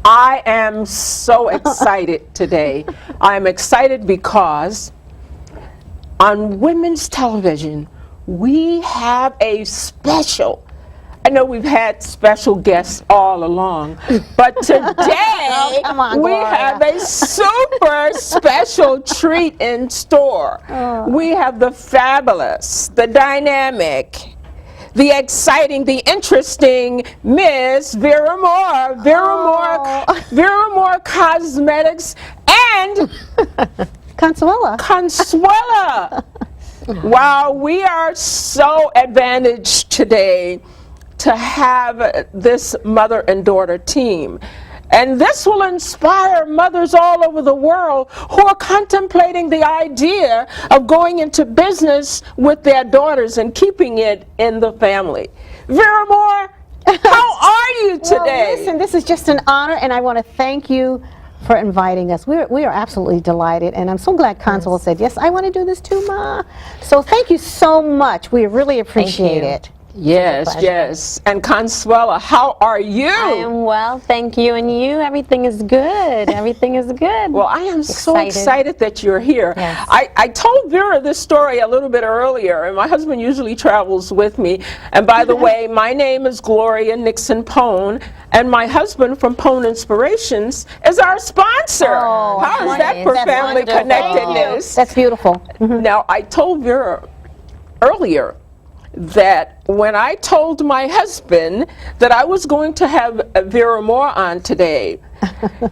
I am so excited today. I'm excited because on women's television, we have a special. I know we've had special guests all along, but today we have a super special treat in store. We have the fabulous, the dynamic, the exciting, the interesting Miss Vera Moore, Vera Moore Cosmetics, and Consuela. Wow, we are so advantaged today to have this mother and daughter team. And this will inspire mothers all over the world who are contemplating the idea of going into business with their daughters and keeping it in the family. Vera Moore, how are you today? Well, listen, this is just an honor, and I want to thank you for inviting us. We are absolutely delighted, and I'm so glad Consuela said, yes, I want to do this too, Ma. So thank you so much. We really appreciate it. Yes, yes. And Consuela, how are you? I am well, thank you. And you? Everything is good. Everything is good. Well, I am so excited that you're here. Yes. I told Vera this story a little bit earlier, and my husband usually travels with me. And by the way, my name is Gloria Nixon Pone, and my husband from Pone Inspirations is our sponsor. Oh, how is that for family connectedness? That's beautiful. Now, I told Vera earlier that when I told my husband that I was going to have Vera Moore on today,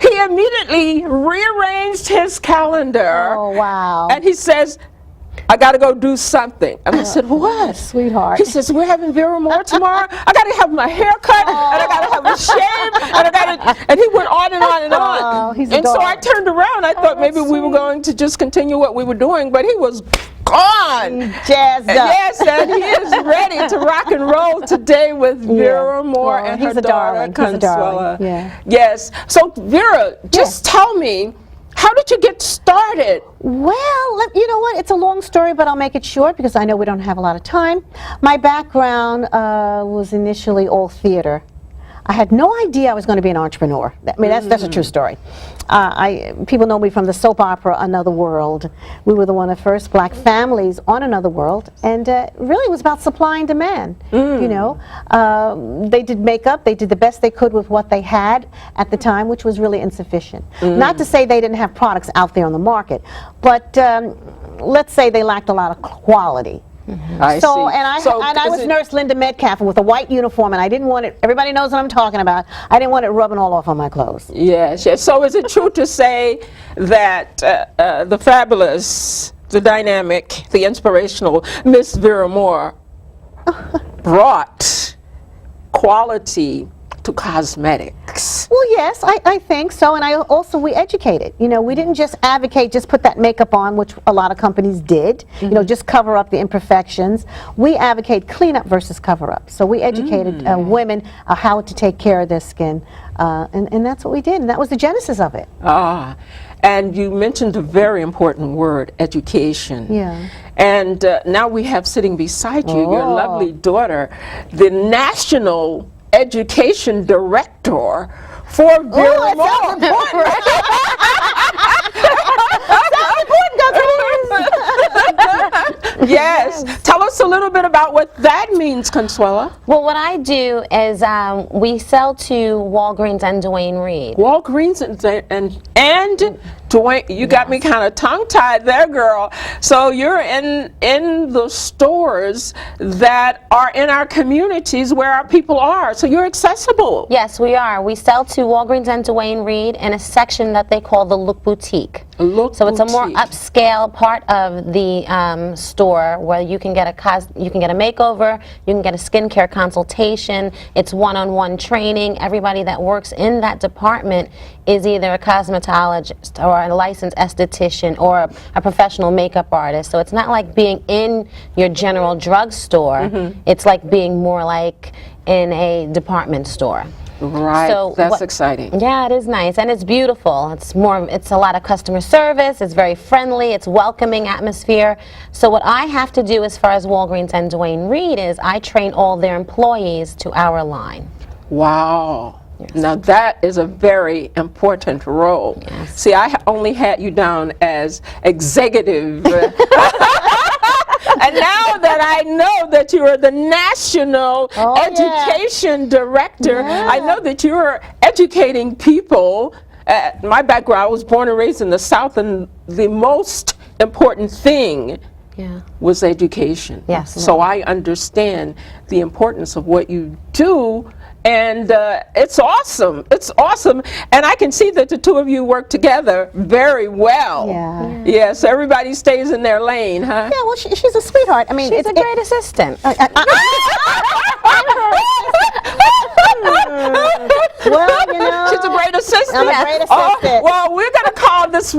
he immediately rearranged his calendar. Oh, wow. And he says, I got to go do something. And I said, what? Sweetheart. He says, we're having Vera Moore tomorrow. I got to have my hair cut, and I got to have a shave, and I got to, and he went on and on and on. He's and so I turned around. I thought maybe we were going to just continue what we were doing, but he was gone. Jazzed up. Yes, and he is ready to rock and roll today with Vera Moore and her daughter, Consuela. Yeah. Yes. So, Vera, just tell me, how did you get started? Well, you know what? It's a long story, but I'll make it short because I know we don't have a lot of time. My background was initially all theater. I had no idea I was going to be an entrepreneur. I mean, that's a true story. People know me from the soap opera Another World. We were one of the first black families on Another World, and really it was about supply and demand. You know, they did makeup. They did the best they could with what they had at the time, which was really insufficient. Not to say they didn't have products out there on the market, but let's say they lacked a lot of quality. I see. I was Nurse Linda Metcalf with a white uniform, and I didn't want it. Everybody knows what I'm talking about. I didn't want it rubbing all off on my clothes. Yes, yes. So is it true to say that the fabulous, the dynamic, the inspirational Miss Vera Moore brought quality to cosmetics? Well, yes, I think so, and we educated. You know, we didn't just advocate, just put that makeup on, which a lot of companies did, you know, just cover up the imperfections. We advocate clean up versus cover up. So we educated women how to take care of their skin, and that's what we did, and that was the genesis of it. And you mentioned a very important word, education. Yeah. And now we have sitting beside you your lovely daughter, the National Education Director for Vera Moore. Sounds important, Yes. Tell us a little bit about what that means, Consuela. Well, what I do is we sell to Walgreens and Duane Reade. Walgreens and Duane, you got me kind of tongue-tied there, girl. So you're in the stores that are in our communities where our people are. So you're accessible. Yes, we are. We sell to Walgreens and Duane Reade in a section that they call the Look Boutique. So it's a more upscale part of the store where you can get a makeover, you can get a skincare consultation. It's one-on-one training. Everybody that works in that department is either a cosmetologist or a licensed esthetician or a professional makeup artist. So it's not like being in your general drugstore. It's like being more like in a department store. Right, so that's exciting. Yeah, it is nice, and it's beautiful. It's a lot of customer service, it's very friendly, it's welcoming atmosphere. So what I have to do as far as Walgreens and Duane Reade is I train all their employees to our line. Wow. Now that is a very important role. Yes. See, I only had you down as executive. And now that I know that you are the National Education Director, I know that you are educating people. My background, I was born and raised in the South, and the most important thing was education. Yes. So I understand the importance of what you do, and it's awesome. It's awesome, and I can see that the two of you work together very well. Yeah. Yes, everybody stays in their lane, huh? Yeah, well, she's a sweetheart. I mean, She's a great assistant. Well, you know, She's a great assistant. I'm a great Oh, assistant. well, we're going to call this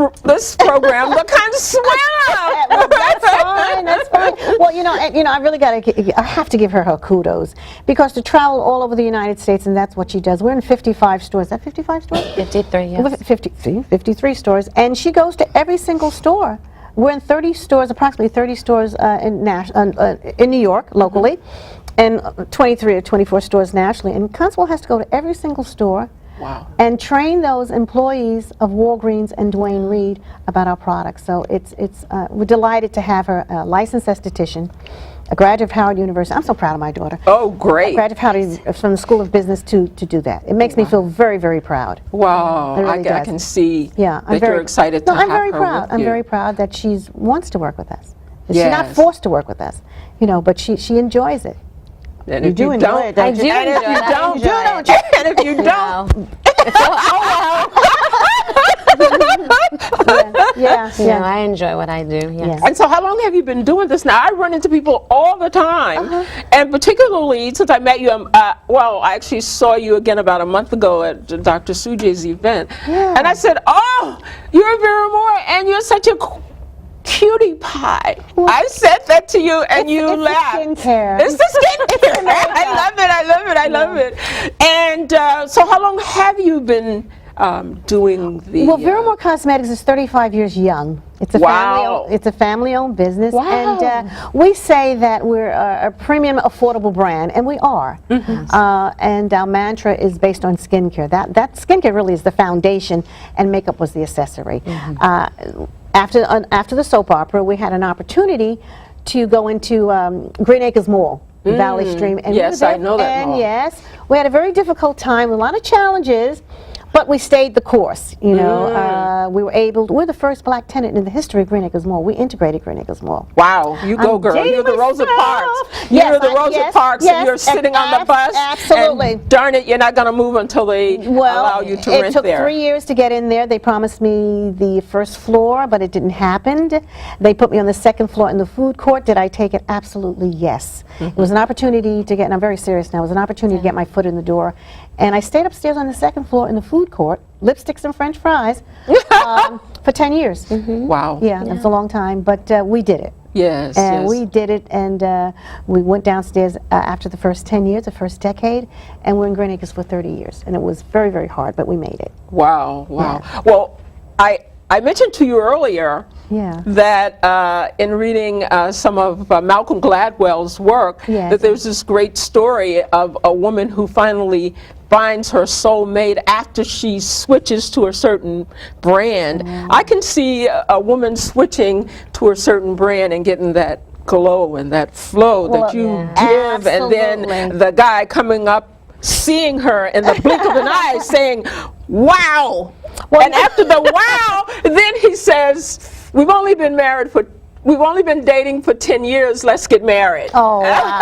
program the Consuela. Well, that's fine. That's fine. Well, I really I have to give her kudos, because to travel all over the United States, and that's what she does. We're in 55 stores. Is that 55 stores? 53, yes. 53 stores, and she goes to every single store. We're in 30 stores, approximately 30 stores in New York, locally, and 23 or 24 stores nationally. And Consuela has to go to every single store. Wow. And train those employees of Walgreens and Duane Reade about our products. So we're delighted to have her a licensed esthetician, a graduate of Howard University. I'm so proud of my daughter. Oh, great. A graduate of Howard from the School of Business to do that. It makes me feel very, very proud. Wow. It really I does. can see I'm that you're excited to have I'm very her proud. with I'm you. very proud that she wants to work with us. She's Yes. not forced to work with us, but she enjoys it. And You if do you enjoy don't, it, don't I you? do and if enjoy you it. I don't, enjoy don't it. you? And if you don't, Yeah. I enjoy what I do, yes. And so how long have you been doing this now? I run into people all the time, and particularly since I met you, I actually saw you again about a month ago at Dr. Sujay's event, and I said, oh, you're Vera Moore, and you're such a cutie pie. I said that to you, and you it's laughed. The skincare. It's the skincare. I love it. And so how long have you been doing the... Well, Vera Moore Cosmetics is 35 years young. It's a family-owned business, and we say that we're a premium, affordable brand, and we are. And our mantra is based on skincare. That skincare really is the foundation, and makeup was the accessory. After the soap opera, we had an opportunity to go into Green Acres Mall, Valley Stream, and yes, I know that mall. And yes, we had a very difficult time, a lot of challenges. But we stayed the course, we we're the first black tenant in the history of Green Acres Mall. We integrated Green Acres Mall. Wow, you go, girl. You're the Rosa Parks. You're the Rosa Parks, and you're sitting on the bus. Absolutely. And darn it, you're not going to move until they allow you to rent there. It took 3 years to get in there. They promised me the first floor, but it didn't happen. They put me on the second floor in the food court. Did I take it? Absolutely, yes. It was an opportunity to get, and I'm very serious now, it was an opportunity to get my foot in the door. And I stayed upstairs on the second floor in the food court, lipsticks and French fries, for 10 years. Wow. Yeah, that's a long time, but we did it. Yes, And yes. we did it, and we went downstairs after the first 10 years, the first decade, and we're in Green Acres for 30 years. And it was very, very hard, but we made it. Wow, wow. Well, I mentioned to you earlier that in reading some of Malcolm Gladwell's work, that there's this great story of a woman who finally finds her soulmate after she switches to a certain brand. I can see a woman switching to a certain brand and getting that glow and that flow that you give, and then the guy coming up, seeing her in the blink of an eye, saying, wow. And after the wow, then he says, we've only been dating for 10 years, let's get married. Oh, wow.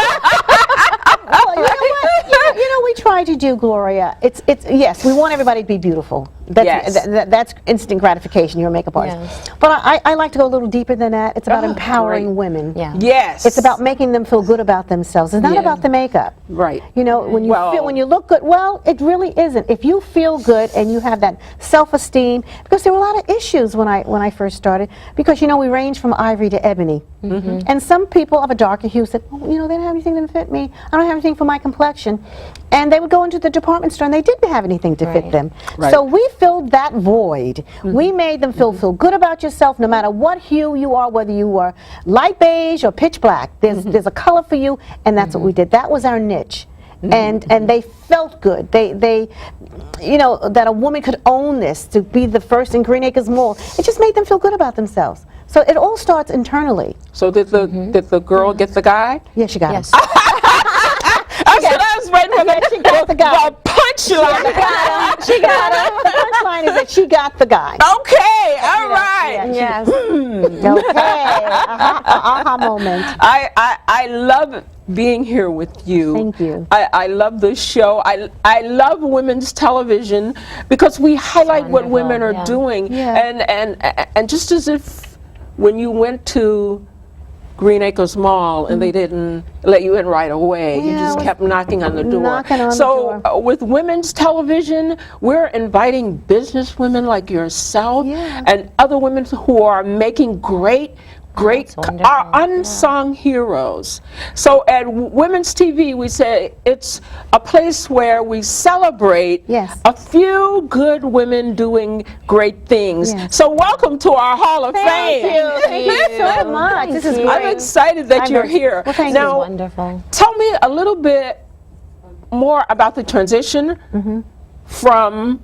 Well, you know what? You know, we try to do, Gloria. Yes, we want everybody to be beautiful. That's instant gratification. You're a makeup artist. Yes. But I like to go a little deeper than that. It's about empowering women. Yeah. Yes. It's about making them feel good about themselves. It's not about the makeup. Right. You know, when you look good, well, it really isn't. If you feel good and you have that self-esteem, because there were a lot of issues when I first started, because we range from ivory to ebony. And some people of a darker hue said, oh, they don't have anything that fit me. I don't have anything for my complexion. And they would go into the department store and they didn't have anything to fit them. So we filled that void. We made them feel good about yourself, no matter what hue you are, whether you are light beige or pitch black. There's a color for you, and that's what we did. That was our niche. and they felt good. They, you know, that a woman could own this, to be the first in Green Acres Mall. It just made them feel good about themselves. So it all starts internally. So did the girl get the guy? Yeah, she got Yes. him. I was waiting for She got the guy. the punchline. She got him. The punchline is that she got the guy. Okay, all right. Yes. Okay. Aha moment. I love being here with you. Thank you. I love the show. I love women's television because we highlight what wonderful, women are yeah. doing. Yeah. And just as if when you went to Green Acres Mall and they didn't let you in right away, you Yeah, just I was kept knocking on the door. knocking on the so door. With women's television, we're inviting business women like yourself Yeah. and other women who are making great That's wonderful, are unsung heroes. So at Women's TV, we say it's a place where we celebrate Yes. a few good women doing great things. Yes. So welcome to our Hall of Thank Fame. you. Thank you so much. This is you. great. I'm excited that I'm you're very- here. Well, thank now, Wonderful. tell me a little bit more about the transition from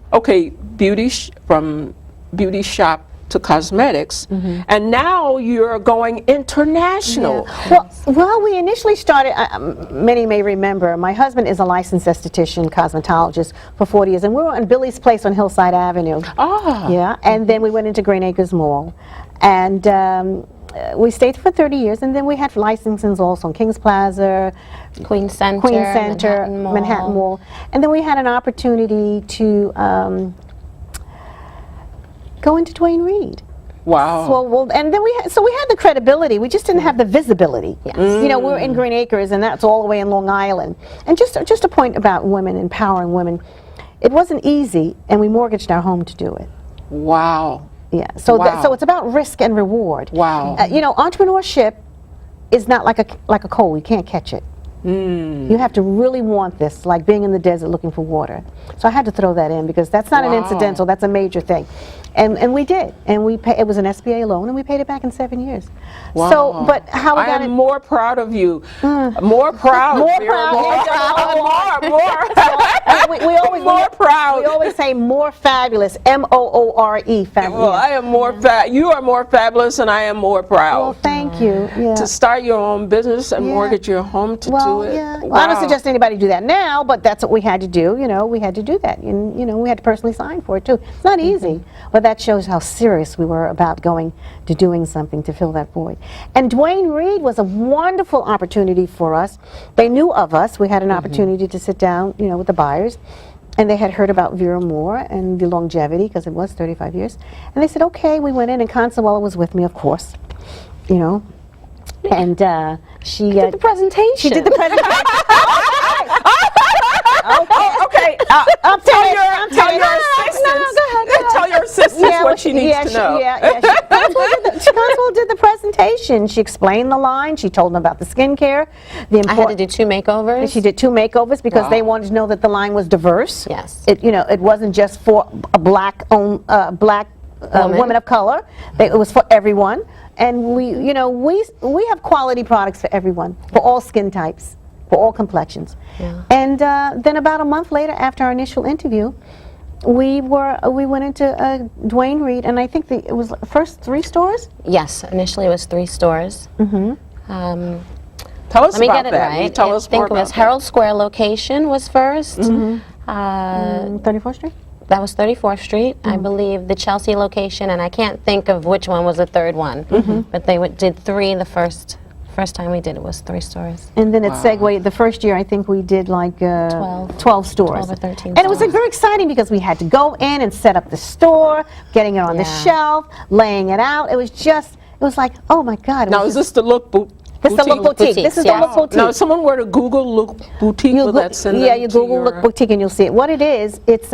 from beauty shop to cosmetics, and now you're going international. Well, we initially started, many may remember, my husband is a licensed esthetician, cosmetologist for 40 years, and we were on Billy's Place on Hillside Avenue. Ah, Yeah, and then we went into Green Acres Mall. And we stayed for 30 years, and then we had licensings also on Kings Plaza, Queen Center, Manhattan Mall. And then we had an opportunity to go into Dwayne Reed. wow. Well, and then we had the credibility. We just didn't have the visibility. Yes. You know, we're in Green Acres, and that's all the way in Long Island. And just a point about women, empowering women. It wasn't easy, and we mortgaged our home to do it. Wow. Yeah. So Wow. so it's about risk and reward. Wow. You know, entrepreneurship is not like a cold. You can't catch it. You have to really want this, like being in the desert looking for water. So I had to throw that in because that's not an Wow. incidental, that's a major thing. And we did. And it was an SBA loan, and we paid it back in 7 years. Wow. So, but how we I got am it? more proud of you. More proud. More Vera proud. More. we always More proud. We always say more fabulous, M-O-O-R-E, fabulous. Well, I am more you are more fabulous, and I am more proud. Well, thank you. Yeah. To start your own business and Yeah. mortgage your home to Well, do it. yeah. Wow. I don't suggest anybody do that now, but that's what we had to do. You know, we had to do that. And, you know, we had to personally sign for it, too. It's not easy, but that shows how serious we were about going to doing something to fill that void. And Dwayne Reed was a wonderful opportunity for us. They knew of us. We had an opportunity to sit down, you know, with the buyers. And they had heard about Vera Moore and the longevity, because it was 35 years. And they said, okay, we went in, and Consuela was with me, of course, you know. And she did the presentation. She did the presentation. Okay. Tell your assistants. Tell your assistants what she needs to know. Consuela did the presentation. She explained the line. She told them about the skincare. I had to do 2 makeovers. She did 2 makeovers because Wow. they wanted to know that the line was diverse. Yes. It wasn't just for a black women of color. It was for everyone. And we have quality products for everyone, for all skin types, for all complexions. Yeah. And then about a month later, after our initial interview, we went into Dwayne Reed, and I think it was first 3 stores. Yes, initially it was 3 stores. Tell us Let me about get it that. right. Tell I us think more it was about Herald Square location was first. 34th Street. That was 34th Street. I believe the Chelsea location, and I can't think of which one was the third one. But they did 3 the first time we did it was 3 stores. And then it segued. The first year, I think we did like 12 stores. 12 or 13 And it was stores. very exciting because we had to go in and set up the store, getting it on the Yeah. shelf, laying it out. It was like, oh my God. Now, is this the Look Boutique? This is the Look Boutique. Boutique, This is yes. the Look Boutique. Now, if someone were to Google Look Boutique, will that send them you to Google your... Look Boutique and you'll see it. What it is, it's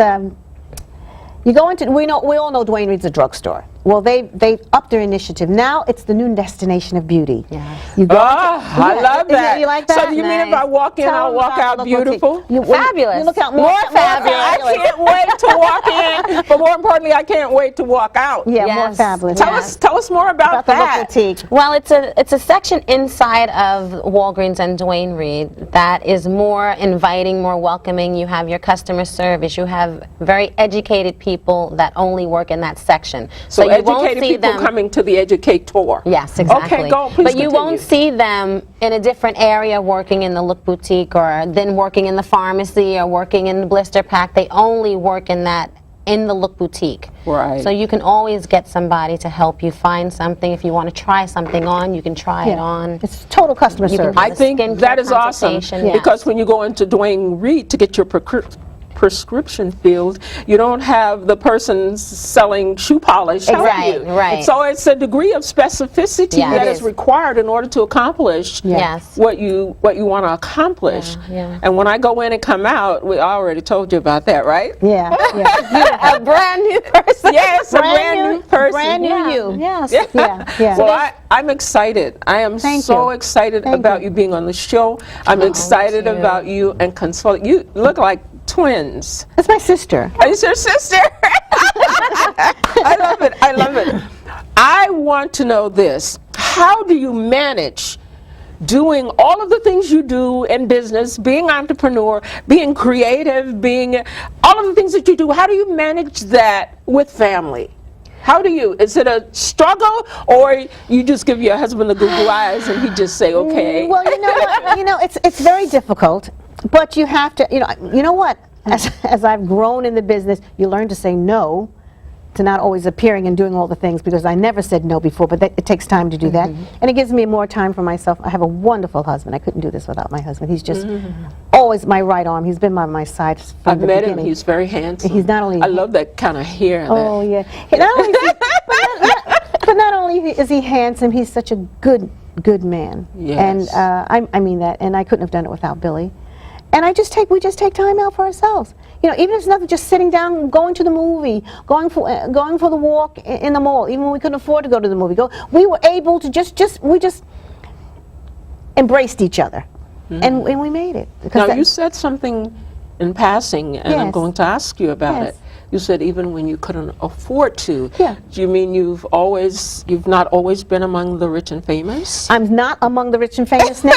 you go into we all know Dwayne Reed's a drugstore. well, they upped their initiative. Now it's the new destination of beauty. Yeah. You go I love that. You like that? So do you mean if Nice. I walk in, Tell I'll them walk about out the look beautiful? boutique. Fabulous. You look out More fabulous. I can't wait to walk in, but more importantly, I can't wait to walk out. Yeah, more Yes. fabulous. Tell us more about the look that. boutique. Well, it's a section inside of Walgreens and Duane Reade that is more inviting, more welcoming. You have your customer service. You have very educated people that only work in that section. So you won't educated see people them. coming to the educator. Yes, exactly. Okay, go. Please but you won't continue. see them in a different area working in the look boutique, or then working in the pharmacy, or working in the blister pack. They only work in the look boutique. Right. So you can always get somebody to help you find something. If you want to try something on, you can try it on. It's total customer You can service. buy I the think skincare that is awesome consultation, yes. because when you go into Duane Reade to get your prescription filled, you don't have the person selling shoe polish help Right, you. right. So it's a degree of specificity Yeah, that it is is. required in order to accomplish Yes. what you want to accomplish. Yeah. And when I go in and come out, we already told you about that, right? Yeah, yeah. A brand new person. Yes, a brand new person. Brand new Yeah. you. Yes. Yeah, yeah. Well, I'm excited. I am Thank so you. excited Thank about you. you being on the show. I'm excited thank you. about you and consult. You look like twins. That's my sister. Is your sister? I love it. I love it. I want to know this. How do you manage doing all of the things you do in business, being entrepreneur, being creative, being all of the things that you do? How do you manage that with family? How do you? Is it a struggle, or you just give your husband the Google eyes and he just say, okay? Well, you know what? You know, it's very difficult, but you have to. You know what? As I've grown in the business, you learn to say no, to not always appearing and doing all the things, because I never said no before. But it takes time to do that, and it gives me more time for myself. I have a wonderful husband. I couldn't do this without my husband. He's just always my right arm. He's been by my side from I've the met beginning. him. He's very handsome. He's not only I love that kind of hair. Oh yeah. Not only is but not only is he handsome, he's such a good man. Yes. And I mean that. And I couldn't have done it without Billy. And we just take time out for ourselves. You know, even if it's nothing, just sitting down, going to the movie, going for the walk in the mall. Even when we couldn't afford to go to the movie, we were able to we just embraced each other, and we made it. Now, you said something in passing, and I'm Yes. going to ask you about Yes. it. You said even when you couldn't afford to. Yeah. Do you mean you've not always been among the rich and famous? I'm not among the rich and famous now.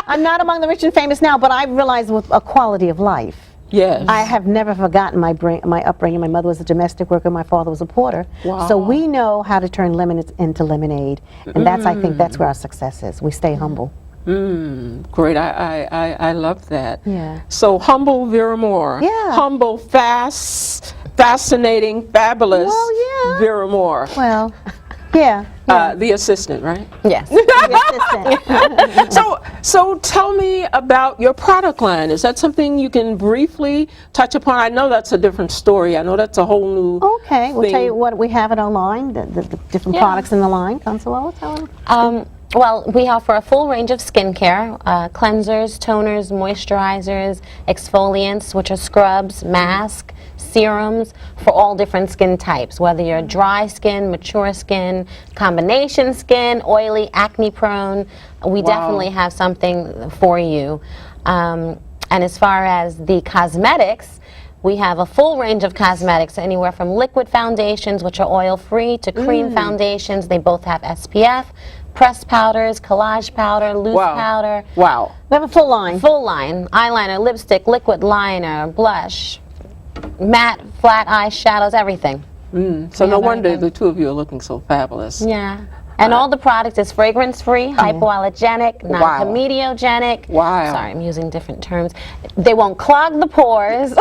I'm not among the rich and famous now, but I realize with a quality of life. Yes. I have never forgotten my upbringing. My mother was a domestic worker. My father was a porter. Wow. So we know how to turn lemons into lemonade, and I think that's where our success is. We stay humble. Great. I love that. Yeah. So humble Vera Moore. Yeah. Humble, fascinating, fabulous Well, yeah. Vera Moore. Well, yeah. The assistant, right? Yes. The assistant. So tell me about your product line. Is that something you can briefly touch upon? I know that's a different story. I know that's a whole new Okay, we'll thing. tell you what we have in our line, the different products in the line. Consuelo, tell them. Well, we offer a full range of skincare, cleansers, toners, moisturizers, exfoliants, which are scrubs, masks, serums for all different skin types, whether you're dry skin, mature skin, combination skin, oily, acne prone. We definitely have something for you. And as far as the cosmetics, we have a full range of cosmetics, anywhere from liquid foundations, which are oil-free, to cream foundations. They both have SPF. Pressed powders, collage powder, loose powder. Wow. We have a full line. Full line, eyeliner, lipstick, liquid liner, blush, matte, flat eyeshadows, everything. So no wonder the two of you are looking so fabulous. Yeah. And all the product is fragrance-free, hypoallergenic, non-comedogenic. Wow. Sorry, I'm using different terms. They won't clog the pores.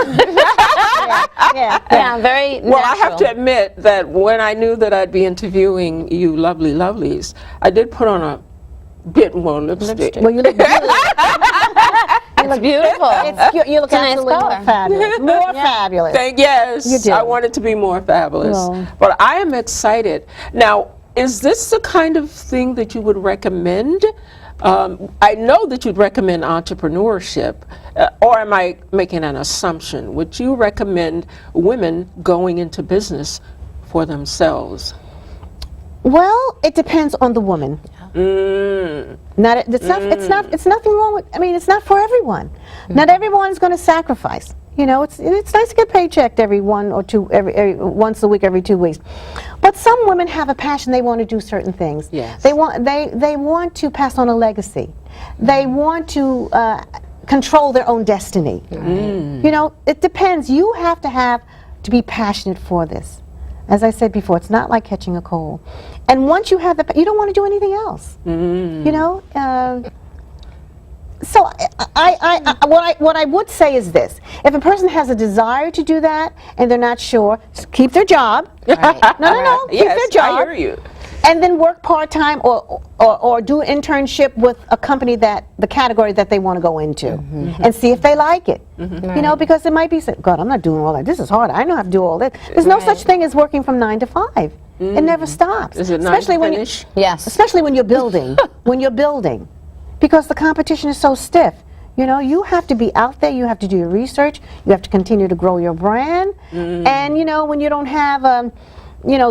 Yeah. Very Well, I have to natural. admit that when I knew that I'd be interviewing you lovely lovelies, I did put on a bit more lipstick. Well, you look beautiful. It's beautiful. You look It's a nice absolutely color. more fabulous. More fabulous. Yes, You do. I want it to be more fabulous. Well. But I am excited. Now, is this the kind of thing that you would recommend? I know that you'd recommend entrepreneurship, or am I making an assumption? Would you recommend women going into business for themselves? Well, it depends on the woman. It's nothing wrong with, I mean, it's not for everyone. Not everyone's going to sacrifice. You know, it's nice to get paychecked every once a week, every 2 weeks. But some women have a passion. They want to do certain things. Yes. They want to pass on a legacy. They want to control their own destiny. You know, it depends. You have to be passionate for this. As I said before, it's not like catching a cold. And once you have you don't want to do anything else. You know. So what I would say is this: if a person has a desire to do that and they're not sure, keep their job. Right. No, keep Yes, their job. I hear you. And then work part-time or do an internship with a company the category that they want to go into, and see if they like it. You know, because it might be, God, I'm not doing all that. This is hard. I don't have to do all that. There's no such thing as working from 9 to 5. It never stops. Is it especially not when finish? Yes. Especially when you're building. Because the competition is so stiff. You know, you have to be out there. You have to do your research. You have to continue to grow your brand. And you know, when you don't have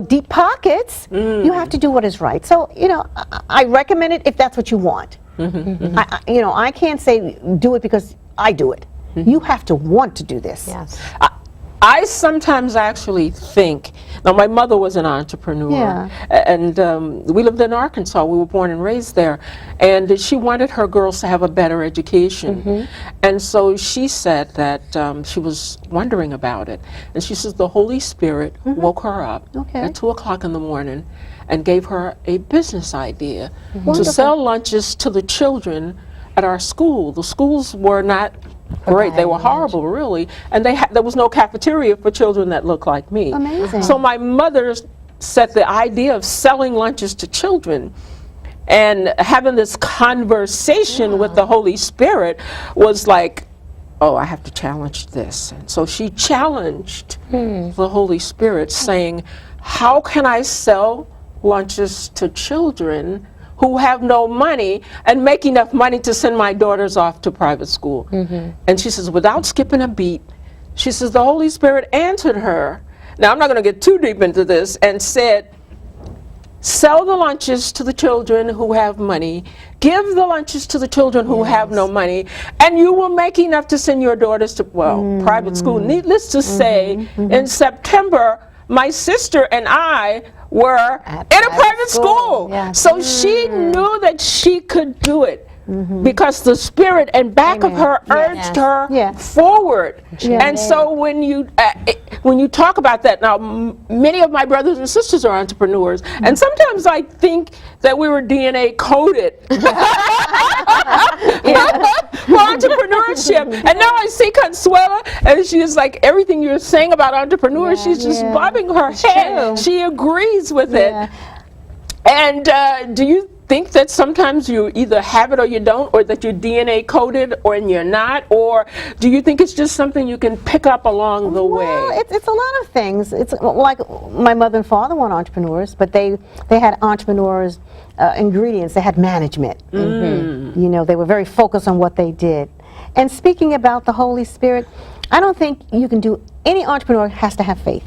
deep pockets, you have to do what is right. So, you know, I recommend it if that's what you want. I can't say do it because I do it. You have to want to do this. Yes. I sometimes actually think, now my mother was an entrepreneur, and we lived in Arkansas. We were born and raised there, and she wanted her girls to have a better education. And so she said that she was wondering about it. And she says the Holy Spirit woke her up at 2 o'clock in the morning and gave her a business idea to sell lunches to the children at our school. The schools were not great. They were horrible, really. And there was no cafeteria for children that looked like me. Amazing. So my mother set the idea of selling lunches to children. And having this conversation with the Holy Spirit was like, oh, I have to challenge this. And so she challenged the Holy Spirit, saying, how can I sell lunches to children who have no money and make enough money to send my daughters off to private school? And she says, without skipping a beat, she says the Holy Spirit answered her. Now, I'm not going to get too deep into this, and said, sell the lunches to the children who have money, give the lunches to the children who have no money, and you will make enough to send your daughters to, private school. Needless to say, in September, my sister and I were in a private school. So she knew that she could do it because the Spirit and back of her urged her forward. And so when you talk about that, now many of my brothers and sisters are entrepreneurs, and sometimes I think that we were DNA coded for entrepreneurship. And now I see Consuela, and she is like, everything you're saying about entrepreneurs, she's just bobbing her head. She agrees with it. And do you think that sometimes you either have it or you don't, or that you're DNA coded or you're not, or do you think it's just something you can pick up along the way? It's a lot of things. It's like my mother and father weren't entrepreneurs, but they had entrepreneurs ingredients. They had management. You know, they were very focused on what they did. And speaking about the Holy Spirit, I don't think you can do, any entrepreneur has to have faith.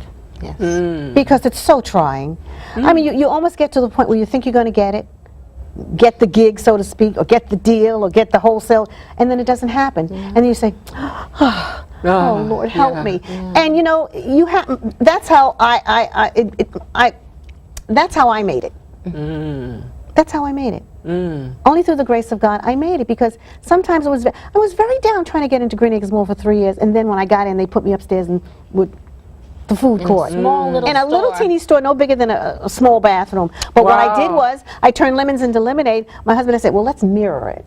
Because it's so trying. I mean, you almost get to the point where you think you're going to get the gig, so to speak, or get the deal, or get the wholesale, and then it doesn't happen. And then you say, oh, Lord, help me. And you know, that's how that's how I made it. That's how I made it. Only through the grace of God I made it, because sometimes I was very down trying to get into Green Acres Mall for 3 years, and then when I got in, they put me upstairs and would the food court. In a little teeny store, no bigger than a small bathroom. But what I did was, I turned lemons into lemonade. My husband and I said, well, let's mirror it.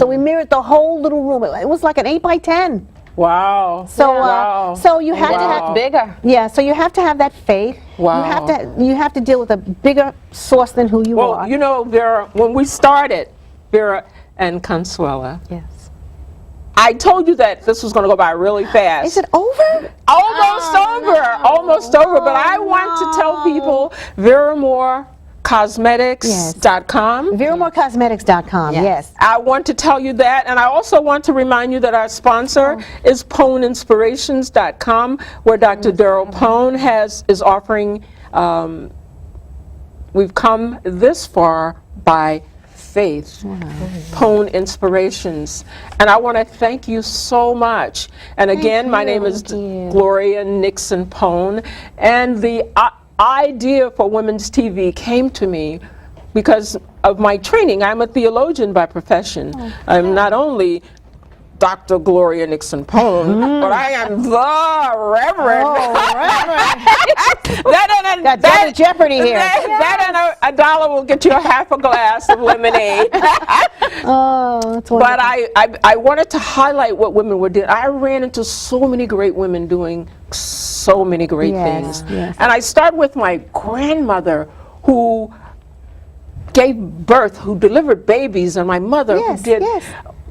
So we mirrored the whole little room. It was like an 8 by 10. Wow. So so you have to have bigger. So you have to have that faith. You have to deal with a bigger source than who you are. Well, you know, Vera, when we started, Vera and Consuela, I told you that this was going to go by really fast. Is it over? Almost over. But I want to tell people Vera Moore Cosmetics.com. VeraMoreCosmetics.com, yes. I want to tell you that, and I also want to remind you that our sponsor is PoneInspirations.com, where Dr. Daryl Pone is offering we've come this far by faith. Pone Inspirations. And I want to thank you so much. And again, my name is Gloria Nixon Pone. And the idea for Women's TV came to me because of my training. I'm a theologian by profession. I'm not only Dr. Gloria Nixon Pone, but I am the Reverend. Got double jeopardy here. That and a $1 will get you a half a glass of lemonade. Oh, that's wonderful. But I wanted to highlight what women were doing. I ran into so many great women doing so many great things. Yes. And I start with my grandmother who gave birth, who delivered babies, and my mother who did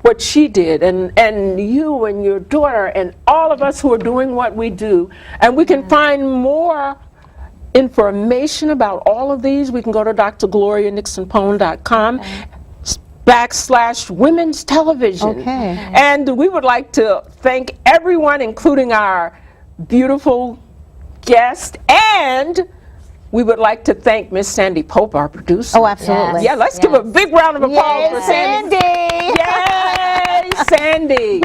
what she did, and you and your daughter and all of us who are doing what we do. And we can find more information about all of these. We can go to drglorianixonpone.com /women's television. And we would like to thank everyone, including our beautiful guest, and we would like to thank Miss Sandy Pope, our producer. Oh, absolutely. Yeah, let's give a big round of applause for Sandy. Sandy. Yay, Sandy.